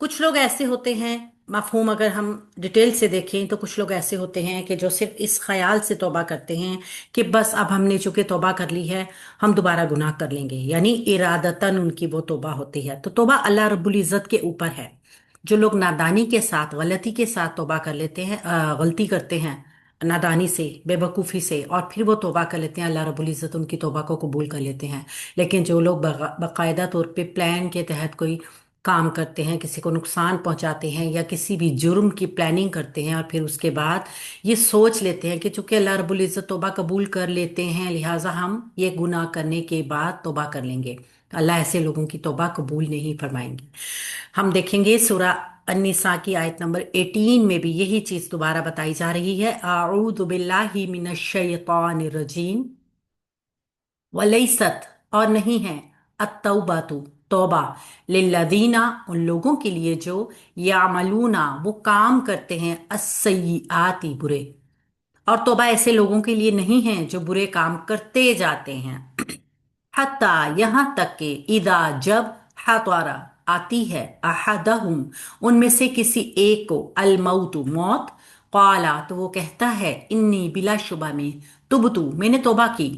कुछ लोग ऐसे होते हैं, मफहूम अगर हम डिटेल से देखें तो कुछ लोग ऐसे होते हैं कि जो सिर्फ इस ख्याल से तौबा करते हैं कि बस अब हमने चूंकि तौबा कर ली है, हम दोबारा गुनाह कर लेंगे, यानी इरादतन उनकी वो तौबा होती है। तो तौबा अल्लाह रब्बुल इज़्ज़त के ऊपर है। जो लोग नादानी के साथ, गलती के साथ तौबा कर लेते हैं, गलती करते हैं नादानी से, बेवकूफ़ी से, और फिर वो तौबा कर लेते हैं, अल्लाह रब्बुल इज़्ज़त उनकी तौबा को कबूल कर लेते हैं। लेकिन जो लोग बाकायदा तौर पे प्लान के तहत कोई काम करते हैं, किसी को नुकसान पहुंचाते हैं या किसी भी जुर्म की प्लानिंग करते हैं, और फिर उसके बाद ये सोच लेते हैं कि चूंकि अल्लाह रब्बुल इज़्ज़त तौबा कबूल कर लेते हैं, लिहाजा हम ये गुनाह करने के बाद तौबा कर लेंगे, अल्लाह ऐसे लोगों की तौबा कबूल नहीं फरमाएंगे। हम देखेंगे सूरा अन्निसा की आयत नंबर 18 में भी यही चीज दोबारा बताई जा रही है। आऊदु बिल्लाहि मिनश शैतानिर रजीम वलैसत, और नहीं है, अत्तौबातु, तौबा, लिल्लदीना, उन लोगों के लिए जो यामलूना, वो काम करते हैं, अस्सय्यिआति, बुरे। और तौबा ऐसे लोगों के लिए नहीं है जो बुरे काम करते जाते हैं। हत्ता, यहां तक कि इदा, जब, हतारा, आती है, अहदहुम, उनमें से किसी एक को, अलमौतु, मौत, काला, तो वो कहता है, इन्नी, बिलाशुबा में, तुबतु, मैंने तौबा की,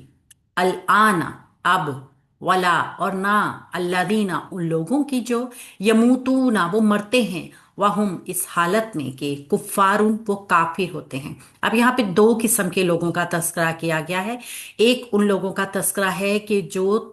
अल आना, अब, वला, और ना, अल्लादीना, उन लोगों की जो यमूतूना, वो मरते हैं, वहुम, इस हालत में कि कुफ्फारुन, वो काफिर होते हैं। अब यहाँ पे दो किस्म के लोगों का तस्करा किया गया है। एक उन लोगों का तस्करा है कि जो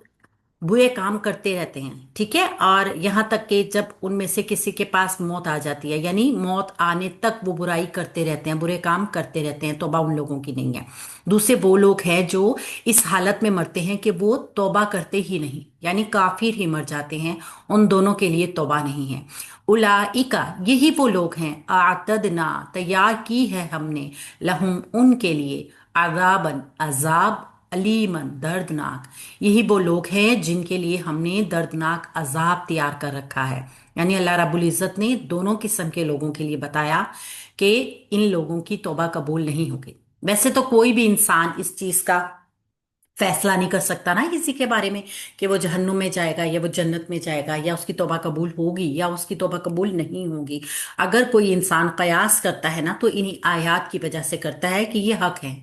बुरे काम करते रहते हैं, ठीक है, और यहाँ तक कि जब उनमें से किसी के पास मौत आ जाती है, यानी मौत आने तक वो बुराई करते रहते हैं, बुरे काम करते रहते हैं, तौबा उन लोगों की नहीं है। दूसरे वो लोग हैं जो इस हालत में मरते हैं कि वो तौबा करते ही नहीं, यानी काफिर ही मर जाते हैं। उन दोनों के लिए तौबा नहीं है। उलाइका, यही वो लोग हैं, आतदना, तैयार की है हमने, लहुम, उनके लिए, अजाबन, अजाब, अलीमन, दर्दनाक, यही वो लोग हैं जिनके लिए हमने दर्दनाक अजाब तैयार कर रखा है। यानी अल्लाह रब्बुल इज़्ज़त ने दोनों किस्म के लोगों के लिए बताया कि इन लोगों की तौबा कबूल नहीं होगी। वैसे तो कोई भी इंसान इस चीज का फैसला नहीं कर सकता ना किसी के बारे में कि वो जहन्नुम में जाएगा या वो जन्नत में जाएगा, या उसकी तौबा कबूल होगी या उसकी तौबा कबूल नहीं होगी। अगर कोई इंसान कयास करता है ना, तो इन्हीं आयत की वजह से करता है कि ये हक है।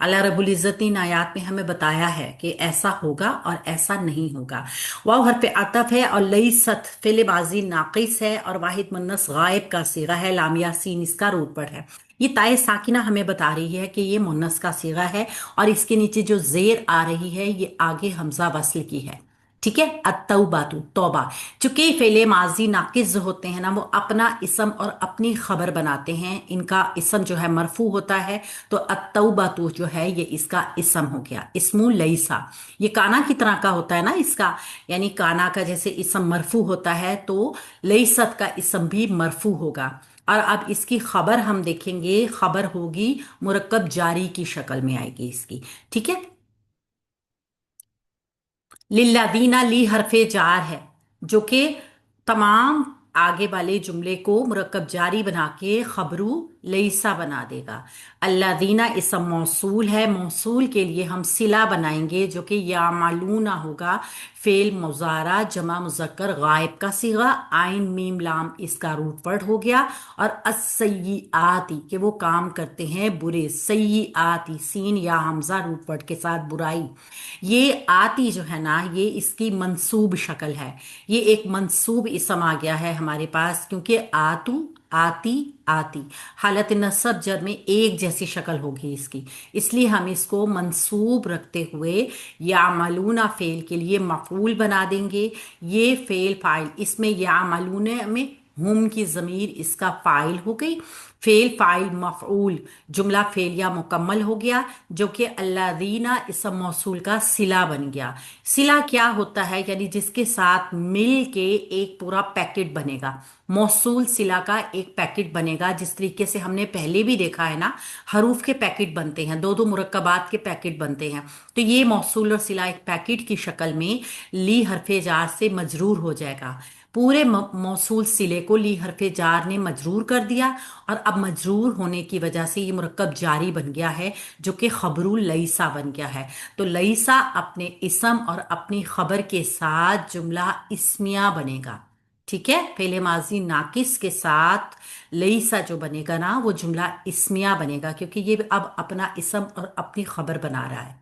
अल्लाह रब्बुल इज़्ज़त ने इन आयत में हमें बताया है कि ऐसा होगा और ऐसा नहीं होगा। वाव हरफ अतफ है, और लई सत फिल माजी नाकिस है, और वाहिद मुन्नस गायब का सीगा है, लामिया सीन इसका रूट पर है। ये ताए साकिना हमें बता रही है कि ये मुन्नस का सीगा है, और इसके नीचे जो जेर आ रही है ये आगे हमजा वस्ल की है। ठीक है, अत्तौबातु, तौबा। चूंकि फेले माजी नाकिस जो होते हैं ना, वो अपना इसम और अपनी खबर बनाते हैं, इनका इसम जो है मरफू होता है, तो अत्तौबातु जो है ये इसका इसम हो गया, इसमु लईसा। ये काना की तरह का होता है ना इसका, यानी काना का जैसे इसम मरफू होता है, तो लईसत का इसम भी मरफू होगा। और अब इसकी खबर हम देखेंगे, खबर होगी मुरक्कब जारी की शक्ल में आएगी इसकी। ठीक है, लिल्लादीना, ली हरफे जार है, जो कि तमाम आगे वाले जुमले को मुरक्कब जारी बना के खबरू लईसा बना देगा। अल्लादीना इसम मौसूल है, मौसूल के लिए हम सिला बनाएंगे जो कि या मालूना होगा, फेल मुजारा जमा मुजक्कर गायब का सीगा, आइन मीम लाम इसका रूट वर्ड हो गया। और असय्यिआती, कि वो काम करते हैं बुरे, सय्यिआती, सीन या हमजा रूट वर्ड के साथ बुराई। ये आती जो है ना, ये इसकी मंसूब शक्ल है। ये एक मंसूब इसम आ गया है हमारे पास, क्योंकि आतू, आती, आती, हालत नसब जर में एक जैसी शक्ल होगी इसकी, इसलिए हम इसको मंसूब रखते हुए या मलूना फेल के लिए मफूल बना देंगे। ये फेल फाइल, इसमें या मलूना में हुम की ज़मीर इसका फाइल हो गई, फेल फाइल मफऊल, जुमला फेलिया मुकम्मल हो गया, जो कि अल्लादीना इसम मौसूल का सिला बन गया। सिला क्या होता है, यानी जिसके साथ मिल के एक पूरा पैकेट बनेगा। मौसूल सिला का एक पैकेट बनेगा, जिस तरीके से हमने पहले भी देखा है ना, हरूफ के पैकेट बनते हैं, दो दो मुरक्कबात के पैकेट बनते हैं। तो ये मौसूल और सिला एक पैकेट की शक्ल में ली हरफे जार से मजरूर हो जाएगा। पूरे मौसूल सिले को ली हरफे जार ने मजरूर कर दिया, और अब मजरूर होने की वजह से ये मुरक्कब जारी बन गया है, जो कि खबरुल लईसा बन गया है। तो लईसा अपने इसम और अपनी खबर के साथ जुमला इस्मिया बनेगा। ठीक है, फेले माजी नाकिस के साथ लईसा जो बनेगा ना, वो जुमला इस्मिया बनेगा, क्योंकि ये अब अपना इसम और अपनी खबर बना रहा है।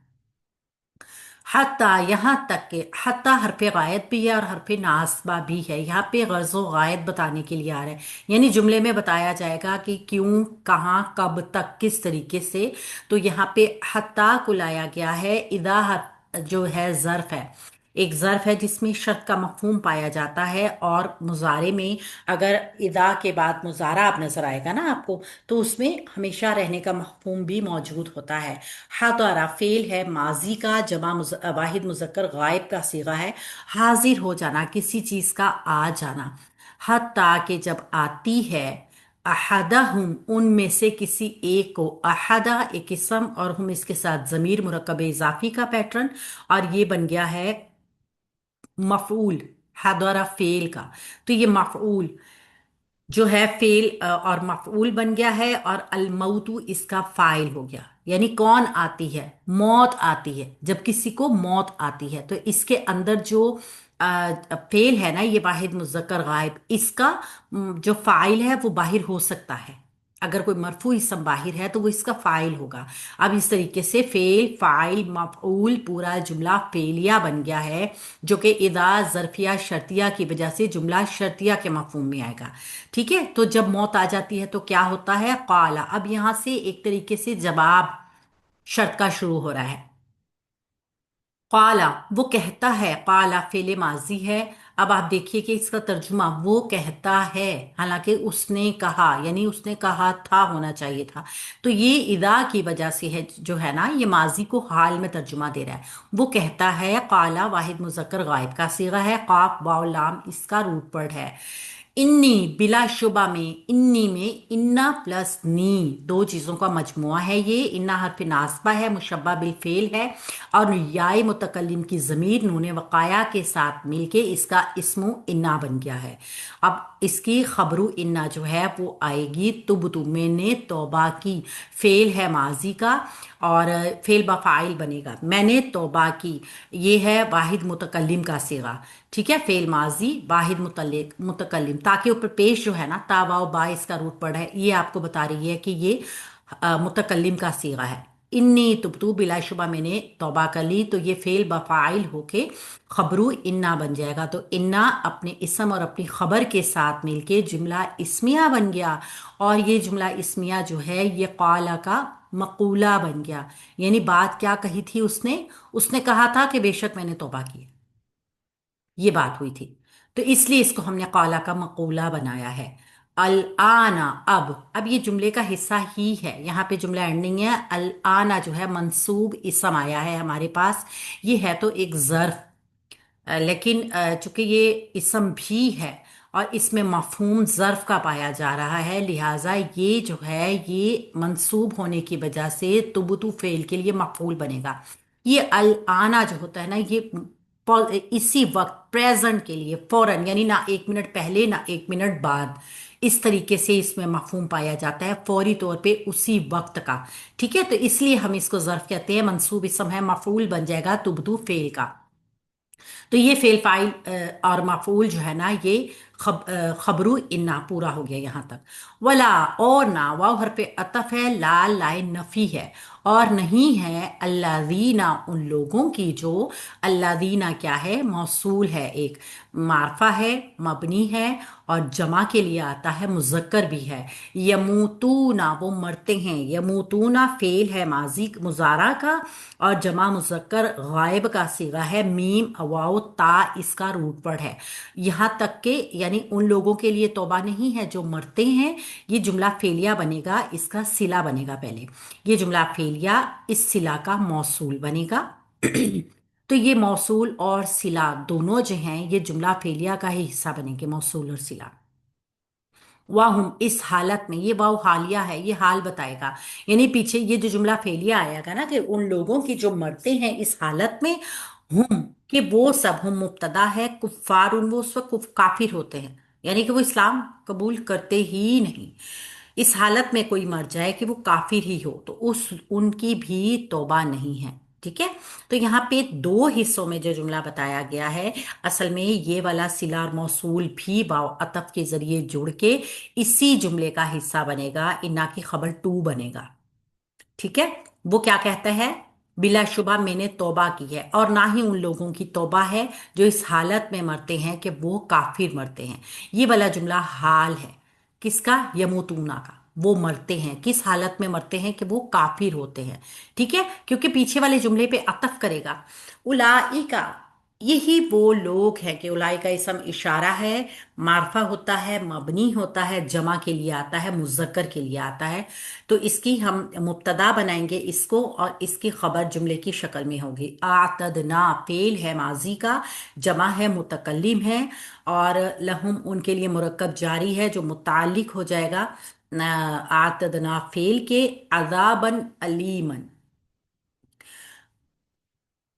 हत्ता, यहाँ तक के हत्ता हरफे गायत भी है और हरफे नासबा भी है। यहाँ पे गर्ज़ो गायत बताने के लिए आ रहा है, यानी जुमले में बताया जाएगा कि क्यों, कहाँ, कब तक, किस तरीके से। तो यहाँ पे हत्ता को लाया गया है। इदा जो है ज़र्फ है, एक ज़र्फ है जिसमें शर्त का मफहूम पाया जाता है। और मुजारे में अगर इदा के बाद मुजारा अब नजर आएगा ना आपको, तो उसमें हमेशा रहने का मफहूम भी मौजूद होता है। हदरा फेल है माजी का, वाहिद मुजक्कर गायब का सीगा है। हाजिर हो जाना, किसी चीज का आ जाना। हत्ता के जब आती है, अहदहुम उनमें से किसी एक को, अहदा एक इसम और हम इसके साथ जमीर मुरक्कब इजाफी का पैटर्न, और ये बन गया है मफऊल, हदरा फेल का। तो ये मफऊल जो है फेल और मफऊल बन गया है, और अलमौतु इसका फाइल हो गया। यानी कौन आती है, मौत आती है। जब किसी को मौत आती है तो इसके अंदर जो फेल है ना, ये वाहिद मुज़क्कर गायब, इसका जो फाइल है वो बाहिर हो सकता है। अगर कोई मरफू इसम बाहिर है तो वो इसका फाइल होगा। अब इस तरीके से फेल, फाइल, मफऊल, पूरा जुमला फेलिया बन गया है, जो कि इदा ज़र्फिया शर्तिया की वजह से जुमला शर्तिया के मफहूम में आएगा। ठीक है, तो जब मौत आ जाती है तो क्या होता है, काला। अब यहां से एक तरीके से जवाब शर्त का शुरू हो रहा है। काला वो कहता है, काला फेले माजी है। अब आप देखिए कि इसका तर्जुमा वो कहता है, हालांकि उसने कहा, यानी उसने कहा था होना चाहिए था। तो ये इदा की वजह से है, जो है ना, ये माजी को हाल में तर्जुमा दे रहा है। वो कहता है, काला वाहिद मुजक्कर गायब का सीगा है, काफ वाव लाम इसका रूट वर्ड है। इन्नी बिलाशुबा में, इन्नी में इन्ना प्लस नी, दो चीजों का मजमुआ है ये। इन्ना हरफ नासबा है, मुशब्बा बिल फेल है, और याय मुतकल्लिम की जमीर नूने वकाया के साथ मिलके इसका इस्मु इन्ना बन गया है। अब इसकी खबरू इन्ना जो है वो आएगी तुबतु, मैंने तौबा की। फेल है माजी का, और फेल बफ़ाइल बनेगा, मैंने तौबा की। ये है वाहिद मुतकल्लिम का सिगा। ठीक है, फेल माजी वाहिद मुतकल्लिम, ताकि ऊपर पेश जो है ना, ता वाव बा इसका रूट पड़ है, ये आपको बता रही है कि ये मुतकल्लिम का सीगा है। इन्नी तुबतू बिलाशुबा मैंने तौबा कर ली, तो ये फेल बफ़ाइल होके खबरू इन्ना बन जाएगा। तो इन्ना अपने इसम और अपनी खबर के साथ मिलके जुमला इस्मिया बन गया। और ये जुमला इस्मिया जो है ये काला का मकूला बन गया। यानी बात क्या कही थी उसने, उसने कहा था कि बेशक मैंने तौबा की, ये बात हुई थी। तो इसलिए इसको हमने काला का मकूला बनाया है। अल आना, अब ये जुमले का हिस्सा ही है, यहाँ पे जुमला एंडिंग है। अल आना जो है मंसूब इसम आया है हमारे पास। ये है तो एक ज़र्फ, लेकिन चूंकि ये इसम भी है और इसमें मफहूम ज़र्फ का पाया जा रहा है, लिहाजा ये जो है ये मंसूब होने की वजह से तुबुतु फेल के लिए मफूल बनेगा। ये अल आना जो होता है ना, ये इसी वक्त, प्रेजेंट के लिए, फौरन, यानी ना एक मिनट पहले ना एक मिनट बाद, इस तरीके से इसमें मफहूम पाया जाता है, फौरी तौर पे उसी वक्त का। ठीक है, तो इसलिए हम इसको ज़र्फ कहते हैं। मंसूब इसम है, मफूल बन जाएगा तुबतु फेल का। तो ये फेल फाइल और मफूल जो है ना, ये खबरू इन्ना पूरा हो गया यहाँ तक। वला, और ना, वाव हरफ अतफ है, लाल लाए नफी है, और नहीं है अल्लादीना उन लोगों की जो, अल्लादीना क्या है, मौसूल है, एक मारफा है, मबनी है, और जमा के लिए आता है, मुजक्कर भी है। यमूतूना वो मरते हैं, यमूतूना फेल है माजी मुजारा का, और जमा मुजक्कर गायब का सीगा है, मीम अवाउ ता इसका रूट वर्ड है। यहाँ तक के, यानी उन लोगों के लिए तौबा नहीं है जो मरते हैं, ये जुमला फेलिया बनेगा, इसका सिला बनेगा पहले। ये जुमला फेलिया इस सिला का मौसूल बनेगा। तो ये मौसूल और सिला दोनों जो हैं ये जुमला फेलिया का ही हिस्सा बनेंगे, मौसूल और सिला। वाहुम इस हालत में, ये वाव हालिया है, ये हाल बताएगा। यानी पीछे ये जो जुमला फेलिया आएगा ना, कि उन लोगों की जो मरते हैं इस हालत में, हम, कि वो सब, हम मुब्तदा है, कुफ्फार उन वो उस वक्त काफिर होते हैं, यानी कि वो इस्लाम कबूल करते ही नहीं। इस हालत में कोई मर जाए कि वो काफिर ही हो, तो उस उनकी भी तौबा नहीं है। ठीक है। तो यहाँ पे दो हिस्सों में जो जुमला बताया गया है, असल में ये वाला सिला और मौसूल भी वाव अतफ के जरिए जुड़ के इसी जुमले का हिस्सा बनेगा, ना कि खबर टू बनेगा। ठीक है। वो क्या कहता है? बिलाशुबा मैंने तौबा की है, और ना ही उन लोगों की तौबा है जो इस हालत में मरते हैं कि वो काफिर मरते हैं। ये वाला जुमला हाल है। किसका? यमूतूना का। वो मरते हैं, किस हालत में मरते हैं? कि वो काफिर होते हैं। ठीक है, क्योंकि पीछे वाले जुमले पे अतफ करेगा। उलाई का, यही वो लोग हैं कि उलाई का इसम इशारा है, मारफा होता है, मबनी होता है, जमा के लिए आता है, मुज़क्कर के लिए आता है। तो इसकी हम मुब्तदा बनाएंगे इसको, और इसकी खबर जुमले की शक्ल में होगी। आतदना फेल है माजी का, जमा है, मुतकल्लिम है, और लहुम उनके लिए मुरक्कब जारी है जो मुताल्लिक हो जाएगा आतदना फेल के अजाबन अलीमन।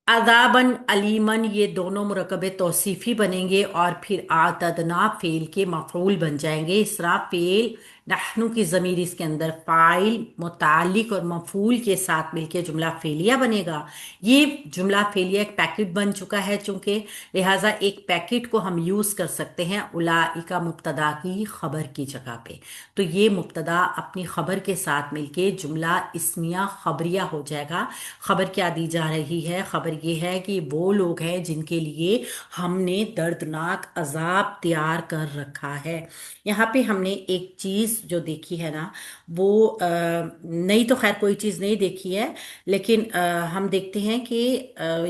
अजाबन अलीमन ये दोनों मुरकब तौसीफ़ी बनेंगे, और फिर आतदना फेल के मफूल बन जाएंगे। इस तरह फेल नहनु की ज़मीर इसके अंदर फ़ाइल मुतालिक और मफूल के साथ मिलके जुमला फेलिया बनेगा। ये जुमला फेलिया एक पैकेट बन चुका है चूंकि, लिहाजा एक पैकेट को हम यूज़ कर सकते हैं उलाइका मुब्तदा की खबर की जगह पे। तो ये मुब्तदा अपनी खबर के साथ मिलके जुमला इस्मिया खबरिया हो जाएगा। खबर क्या दी जा रही है? खबर ये है कि वो लोग हैं जिनके लिए हमने दर्दनाक अजाब तैयार कर रखा है। यहाँ पे हमने एक चीज़ जो देखी है ना, वो नई तो खैर कोई चीज़ नहीं देखी है, लेकिन हम देखते हैं कि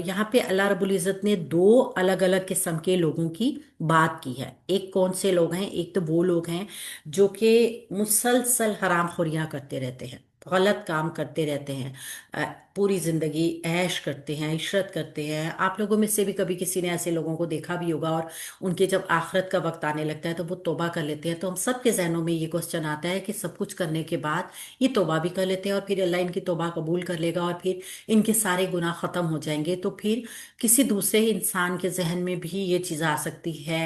यहाँ पे अल्लाह रब्बुल इज़्ज़त ने दो अलग अलग किस्म के लोगों की बात की है। एक कौन से लोग हैं? एक तो वो लोग हैं जो कि मुसलसल हराम खोरियां करते रहते हैं, गलत काम करते रहते हैं, अ, पूरी जिंदगी ऐश करते हैं, इशरत करते हैं। आप लोगों में से भी कभी किसी ने ऐसे लोगों को देखा भी होगा, और उनके जब आखिरत का वक्त आने लगता है तो वो तौबा कर लेते हैं। तो हम सब के जहनों में ये क्वेश्चन आता है कि सब कुछ करने के बाद ये तौबा भी कर लेते हैं, और फिर अल्लाह इनकी तौबा कबूल कर लेगा, और फिर इनके सारे गुनाह खत्म हो जाएंगे। तो फिर किसी दूसरे इंसान के जहन में भी ये चीज़ आ सकती है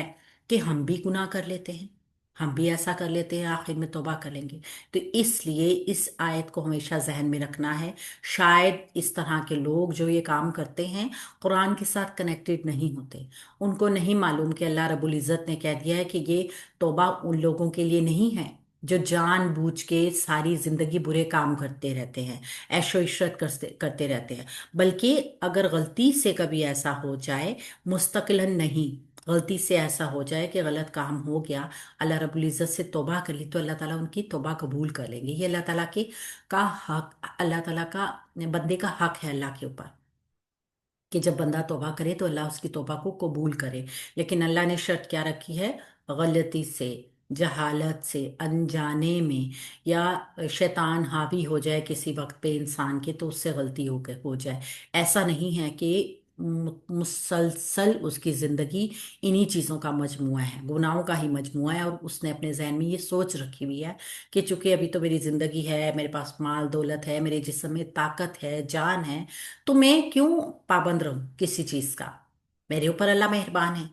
कि हम भी गुनाह कर लेते हैं, हम भी ऐसा कर लेते हैं, आखिर में तौबा कर लेंगे। तो इसलिए इस आयत को हमेशा जहन में रखना है। शायद इस तरह के लोग जो ये काम करते हैं कुरान के साथ कनेक्टेड नहीं होते, उनको नहीं मालूम कि अल्लाह रब्बुल इज़्ज़त ने कह दिया है कि ये तौबा उन लोगों के लिए नहीं है जो जानबूझ के सारी जिंदगी बुरे काम करते रहते हैं, ऐशो इशरत करते करते रहते हैं। बल्कि अगर गलती से कभी ऐसा हो जाए, मुस्तकिलन नहीं, गलती से ऐसा हो जाए कि गलत काम हो गया, अल्लाह रब्बुल इज़्ज़त से तौबा कर ली, तो अल्लाह ताला उनकी तौबा कबूल कर लेंगे। ये अल्लाह ताला के का हक, अल्लाह ताला का बंदे का हक है अल्लाह के ऊपर, कि जब बंदा तौबा करे तो अल्लाह उसकी तौबा को कबूल करे। लेकिन अल्लाह ने शर्त क्या रखी है? गलती से, जहालत से, अनजाने में, या शैतान हावी हो जाए किसी वक्त पे इंसान के, तो उससे गलती हो जाए। ऐसा नहीं है कि मुसलसल उसकी जिंदगी इन्हीं चीजों का मजमुआ है, गुनाहों का ही मजमुआ है, और उसने अपने जहन में ये सोच रखी हुई है कि चूंकि अभी तो मेरी जिंदगी है, मेरे पास माल दौलत है, मेरे जिस्म में ताकत है, जान है, तो मैं क्यों पाबंद रहूं किसी चीज का? मेरे ऊपर अल्लाह मेहरबान है,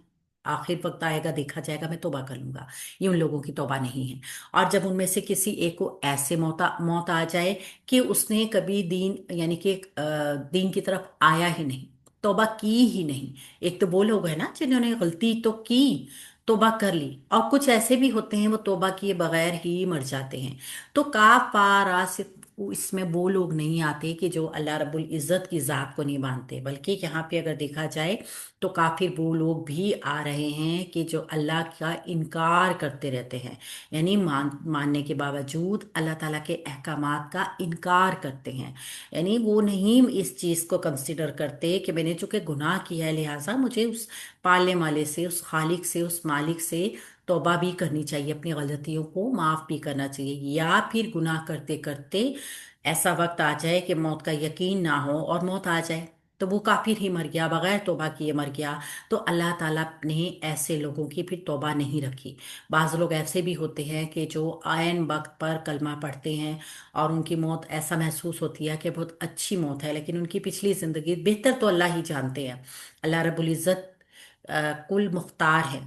आखिर वक्त आएगा, देखा जाएगा, मैं तौबा कर लूंगा। ये उन लोगों की तौबा नहीं है। और जब उनमें से किसी एक को ऐसे मौत आ जाए कि उसने कभी दीन यानी कि दीन की तरफ आया ही नहीं, तौबा की ही नहीं। एक तो वो लोग हैं ना जिन्होंने गलती तो की, तौबा कर ली, और कुछ ऐसे भी होते हैं वो तौबा किए बगैर ही मर जाते हैं। तो काफारा सिर्फ इसमें वो लोग नहीं आते कि जो अल्लाह रब्बुल इज़्ज़त की ज़ात को नहीं मानते, बल्कि यहाँ पे अगर देखा जाए तो काफिर वो लोग भी आ रहे हैं कि जो अल्लाह का इनकार करते रहते हैं, यानी मानने के बावजूद अल्लाह ताला के अहकामात का इनकार करते हैं। यानी वो नहीं इस चीज़ को कंसिडर करते कि मैंने चूंकि गुनाह किया है, लिहाजा मुझे उस पालने वाले से, उस खालिक से, उस मालिक से तौबा भी करनी चाहिए, अपनी गलतियों को माफ भी करना चाहिए। या फिर गुनाह करते करते ऐसा वक्त आ जाए कि मौत का यकीन ना हो और मौत आ जाए, तो वो काफिर ही मर गया, बगैर तौबा किए मर गया। तो अल्लाह ताला ने ऐसे लोगों की फिर तौबा नहीं रखी। बाज़ लोग ऐसे भी होते हैं कि जो आयन वक्त पर कलमा पढ़ते हैं, और उनकी मौत ऐसा महसूस होती है कि बहुत अच्छी मौत है, लेकिन उनकी पिछली जिंदगी बेहतर तो अल्लाह ही जानते हैं। अल्लाह रब्बुल इज़्ज़त कुल मुख्तार है,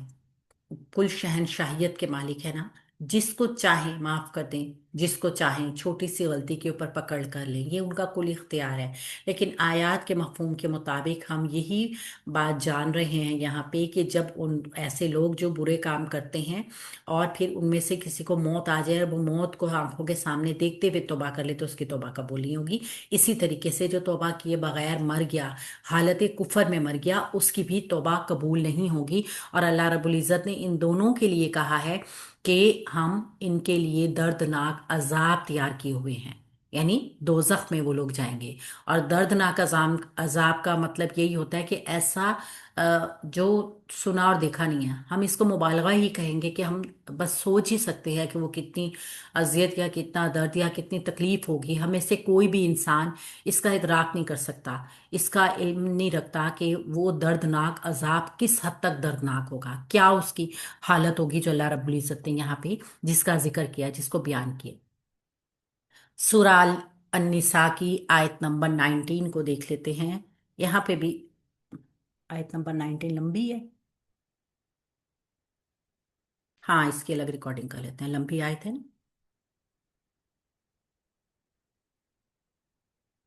कुल शहनशाहियत के मालिक है ना, जिसको चाहे माफ कर दें, जिसको चाहें छोटी सी गलती के ऊपर पकड़ कर लें, ये उनका कुल इख्तियार है। लेकिन आयत के मफहूम के मुताबिक हम यही बात जान रहे हैं यहाँ पे कि जब उन ऐसे लोग जो बुरे काम करते हैं और फिर उनमें से किसी को मौत आ जाए और वो मौत को आंखों के सामने देखते हुए तौबा कर ले तो उसकी तौबा कबूल नहीं होगी। इसी तरीके से जो तौबा किए बगैर मर गया, हालत कुफर में मर गया, उसकी भी तौबा कबूल नहीं होगी। और अल्लाह रब्बुल इज़्ज़त ने इन दोनों के लिए कहा है कि हम इनके लिए दर्दनाक अजाब तैयार किए हुए हैं, यानी दोजख में वो लोग जाएंगे। और दर्दनाक अजाब अजाब का मतलब यही होता है कि ऐसा जो सुना और देखा नहीं है, हम इसको मुबालगा ही कहेंगे कि हम बस सोच ही सकते हैं कि वो कितनी अजियत या कितना दर्द या कितनी तकलीफ होगी। हमें से कोई भी इंसान इसका इदराक नहीं कर सकता, इसका इल्म नहीं रखता कि वो दर्दनाक अजाब किस हद तक दर्दनाक होगा, क्या उसकी हालत होगी, जो अल्लाह रब्बुल इज़्ज़त ने यहाँ पे जिसका जिक्र किया, जिसको बयान किया। सूरा अल अन्निसा की आयत नंबर 19 को देख लेते हैं। यहाँ पे भी आयत नंबर 19 लंबी है। हाँ, इसकी अलग रिकॉर्डिंग कर लेते हैं, लंबी आयत है ना।